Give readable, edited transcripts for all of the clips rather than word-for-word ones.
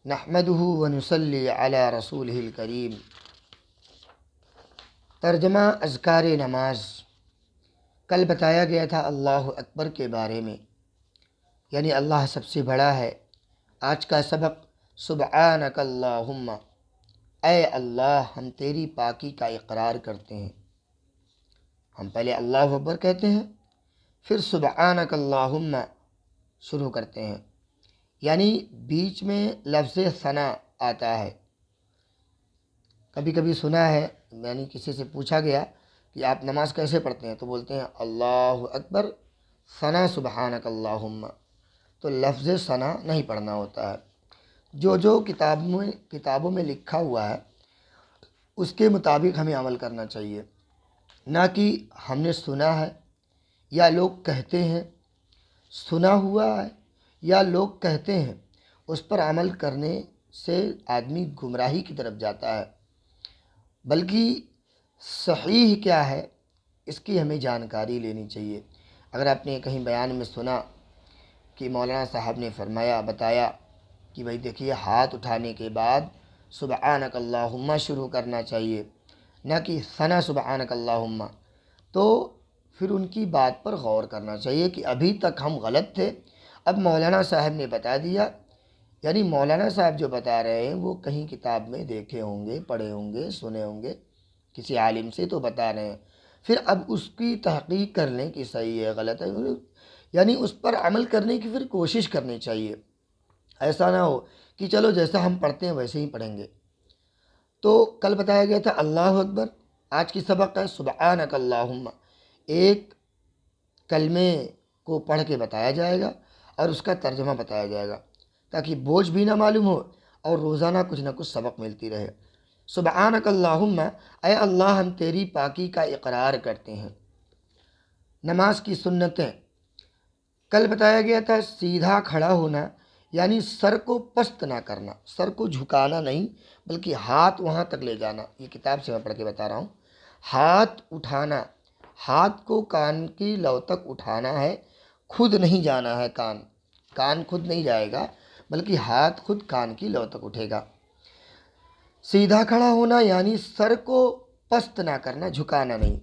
نحمدہ ونصلی علی رسولہ الکریم۔ ترجمہ اذکار نماز۔ کل بتایا گیا تھا اللہ اکبر کے بارے میں، یعنی اللہ سب سے بڑا ہے۔ آج کا سبق سبحانک اللہم، اے اللہ ہم تیری پاکی کا اقرار کرتے ہیں۔ ہم پہلے اللہ اکبر کہتے ہیں، پھر سبحانک اللہم شروع کرتے ہیں، یعنی بیچ میں لفظ ثنا آتا ہے۔ کبھی کبھی سنا ہے، یعنی کسی سے پوچھا گیا کہ آپ نماز کیسے پڑھتے ہیں، تو بولتے ہیں اللہ اکبر ثنا سبحانک اللہم، تو لفظ ثنا نہیں پڑھنا ہوتا ہے۔ جو کتابوں میں لکھا ہوا ہے اس کے مطابق ہمیں عمل کرنا چاہیے، نہ کہ ہم نے سنا ہے یا لوگ کہتے ہیں، سنا ہوا ہے یا لوگ کہتے ہیں، اس پر عمل کرنے سے آدمی گمراہی کی طرف جاتا ہے۔ بلکہ صحیح کیا ہے اس کی ہمیں جانکاری لینی چاہیے۔ اگر آپ نے کہیں بیان میں سنا کہ مولانا صاحب نے بتایا کہ بھئی دیکھیے ہاتھ اٹھانے کے بعد سبحانک اللہم شروع کرنا چاہیے، نہ کہ ثنا سبحانک اللہم، تو پھر ان کی بات پر غور کرنا چاہیے کہ ابھی تک ہم غلط تھے، اب مولانا صاحب نے بتا دیا، یعنی مولانا صاحب جو بتا رہے ہیں وہ کہیں کتاب میں دیکھے ہوں گے، پڑھے ہوں گے، سنے ہوں گے کسی عالم سے، تو بتا رہے ہیں، پھر اب اس کی تحقیق کر لیں کہ صحیح ہے غلط ہے، یعنی اس پر عمل کرنے کی پھر کوشش کرنی چاہیے۔ ایسا نہ ہو کہ چلو جیسا ہم پڑھتے ہیں ویسے ہی پڑھیں گے۔ تو کل بتایا گیا تھا اللہ اکبر، آج کی سبق ہے سبحانک اللہم۔ ایک کلمے کو پڑھ کے بتایا جائے گا اور اس کا ترجمہ بتایا جائے گا، تاکہ بوجھ بھی نہ معلوم ہو اور روزانہ کچھ نہ کچھ سبق ملتی رہے۔ سبحانک اللہم، اے اللہ ہم تیری پاکی کا اقرار کرتے ہیں۔ نماز کی سنتیں کل بتایا گیا تھا، سیدھا کھڑا ہونا، یعنی سر کو پست نہ کرنا، سر کو جھکانا نہیں بلکہ ہاتھ وہاں تک لے جانا۔ یہ کتاب سے میں پڑھ کے بتا رہا ہوں۔ ہاتھ اٹھانا، ہاتھ کو کان کی لو تک اٹھانا ہے، خود نہیں جانا ہے، کان خود نہیں جائے گا بلکہ ہاتھ خود کان کی لو تک اٹھے گا۔ سیدھا کھڑا ہونا یعنی سر کو پست نہ کرنا، جھکانا نہیں۔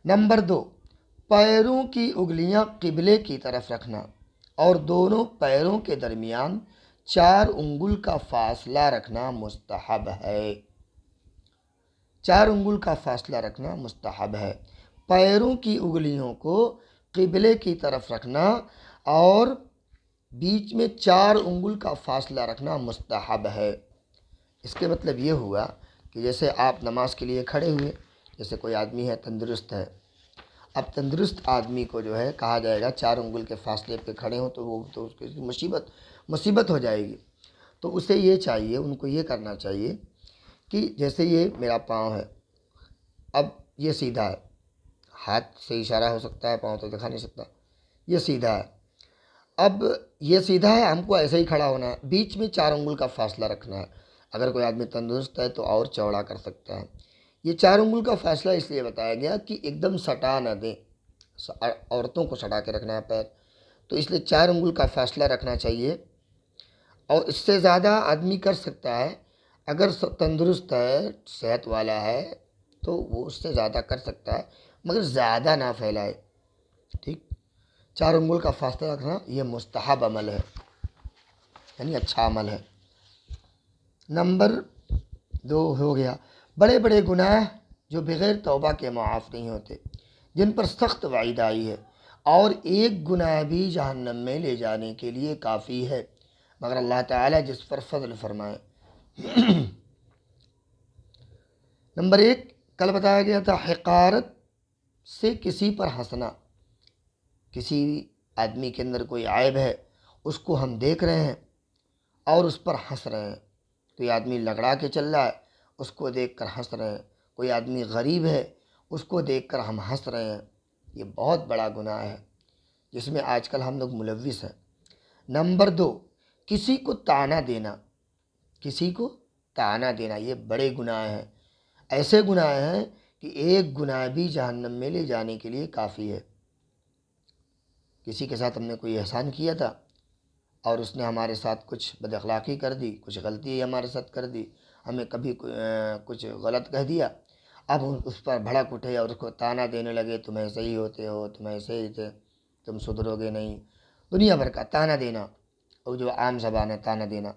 نمبر 2، پیروں کی انگلیاں قبلے کی طرف رکھنا اور دونوں پیروں کے درمیان 4 انگل کا فاصلہ رکھنا مستحب ہے۔ 4 انگل کا فاصلہ رکھنا مستحب ہے۔ پیروں کی انگلیوں کو قبلے کی طرف رکھنا اور بیچ میں 4 انگل کا فاصلہ رکھنا مستحب ہے۔ اس کے مطلب یہ ہوا کہ جیسے آپ نماز کے لیے کھڑے ہوئے، جیسے کوئی آدمی ہے تندرست ہے، اب تندرست آدمی کو جو ہے کہا جائے گا 4 انگل کے فاصلے پہ کھڑے ہوں تو وہ تو اس کی مصیبت ہو جائے گی۔ تو اسے یہ چاہیے، ان کو یہ کرنا چاہیے کہ جیسے یہ میرا پاؤں ہے، اب یہ سیدھا ہے، ہاتھ سے اشارہ ہو سکتا ہے، پاؤں تو دکھا نہیں سکتا، یہ سیدھا ہے، اب یہ سیدھا ہے، ہم کو ایسے ہی کھڑا ہونا ہے، بیچ میں 4 انگل کا فاصلہ رکھنا ہے۔ اگر کوئی آدمی تندرست ہے تو اور چوڑا کر سکتا ہے۔ یہ 4 انگل کا فاصلہ اس لیے بتایا گیا کہ ایک دم سٹا نہ دیں، عورتوں کو سٹا کے رکھنا ہے پیر، تو اس لیے 4 انگل کا فاصلہ رکھنا چاہیے۔ اور اس سے زیادہ آدمی کر سکتا ہے، اگر تندرست ہے، صحت والا ہے تو وہ اس سے زیادہ کر سکتا ہے، مگر زیادہ نہ پھیلائے، ٹھیک۔ 4 انگل کا فاصلہ رکھنا یہ مستحب عمل ہے، یعنی اچھا عمل ہے۔ نمبر 2 ہو گیا، بڑے بڑے گناہ جو بغیر توبہ کے معاف نہیں ہوتے، جن پر سخت وعید آئی ہے، اور ایک گناہ بھی جہنم میں لے جانے کے لیے کافی ہے، مگر اللہ تعالیٰ جس پر فضل فرمائے۔ نمبر 1 کل بتایا گیا تھا، حقارت سے کسی پر ہنسنا۔ کسی آدمی کے اندر کوئی عیب ہے، اس کو ہم دیکھ رہے ہیں اور اس پر ہنس رہے ہیں۔ کوئی آدمی لگڑا کے چل رہا ہے، اس کو دیکھ کر ہنس رہے ہیں۔ کوئی آدمی غریب ہے، اس کو دیکھ کر ہم ہنس رہے ہیں، یہ بہت بڑا گناہ ہے جس میں آج کل ہم لوگ ملوث ہیں۔ نمبر 2، کسی کو طعنہ دینا، کسی کو طعنہ دینا، یہ بڑے گناہ ہیں۔ ایسے گناہ ہیں کہ ایک گناہ بھی جہنم میں لے جانے کے لیے کافی ہے۔ کسی کے ساتھ ہم نے کوئی احسان کیا تھا، اور اس نے ہمارے ساتھ کچھ بد اخلاقی کر دی، کچھ غلطی ہمارے ساتھ کر دی، ہمیں کبھی کچھ غلط کہہ دیا، اب ہم اس پر بھڑک اٹھے اور اس کو طعنہ دینے لگے، تم ایسے ہی ہوتے ہو، تم ایسے ہی تھے، تم سدھرو گے نہیں، دنیا بھر کا طعنہ دینا، اور جو عام زبان ہے طعنہ دینا۔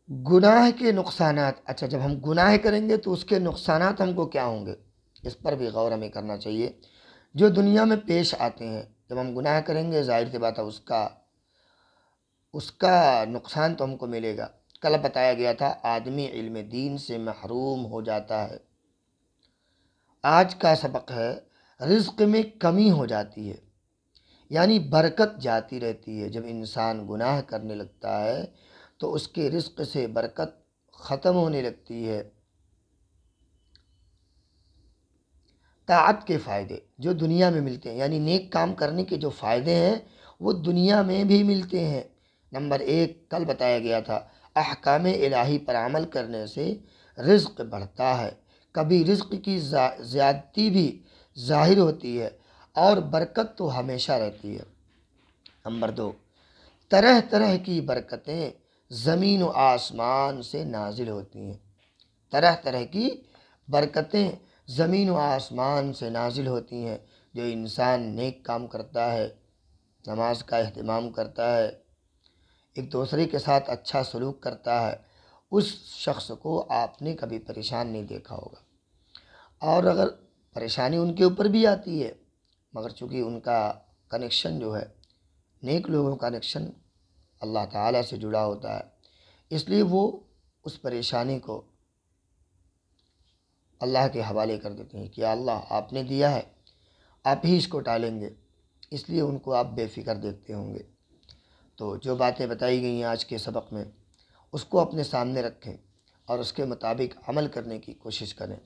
گناہ کے نقصانات، اچھا جب ہم گناہ کریں گے تو اس کے نقصانات ہم کو کیا ہوں گے، اس پر بھی غور ہمیں کرنا چاہیے۔ جو دنیا میں پیش آتے ہیں، جب ہم گناہ کریں گے ظاہر سی بات ہے اس کا نقصان تو ہم کو ملے گا۔ کل بتایا گیا تھا آدمی علم دین سے محروم ہو جاتا ہے۔ آج کا سبق ہے رزق میں کمی ہو جاتی ہے، یعنی برکت جاتی رہتی ہے۔ جب انسان گناہ کرنے لگتا ہے تو اس کے رزق سے برکت ختم ہونے لگتی ہے۔ طاعت کے فائدے جو دنیا میں ملتے ہیں، یعنی نیک کام کرنے کے جو فائدے ہیں وہ دنیا میں بھی ملتے ہیں۔ نمبر ایک کل بتایا گیا تھا، احکام الہی پر عمل کرنے سے رزق بڑھتا ہے، کبھی رزق کی زیادتی بھی ظاہر ہوتی ہے اور برکت تو ہمیشہ رہتی ہے۔ نمبر دو، طرح طرح کی برکتیں زمین و آسمان سے نازل ہوتی ہیں۔ طرح طرح کی برکتیں زمین و آسمان سے نازل ہوتی ہیں۔ جو انسان نیک کام کرتا ہے، نماز کا اہتمام کرتا ہے، ایک دوسرے کے ساتھ اچھا سلوک کرتا ہے، اس شخص کو آپ نے کبھی پریشان نہیں دیکھا ہوگا۔ اور اگر پریشانی ان کے اوپر بھی آتی ہے، مگر چونکہ ان کا کنیکشن جو ہے، نیک لوگوں کا کنیکشن اللہ تعالیٰ سے جڑا ہوتا ہے، اس لیے وہ اس پریشانی کو اللہ کے حوالے کر دیتے ہیں کہ اللہ آپ نے دیا ہے، آپ ہی اس کو ٹالیں گے، اس لیے ان کو آپ بے فکر دیکھتے ہوں گے۔ تو جو باتیں بتائی گئی ہیں آج کے سبق میں، اس کو اپنے سامنے رکھیں اور اس کے مطابق عمل کرنے کی کوشش کریں۔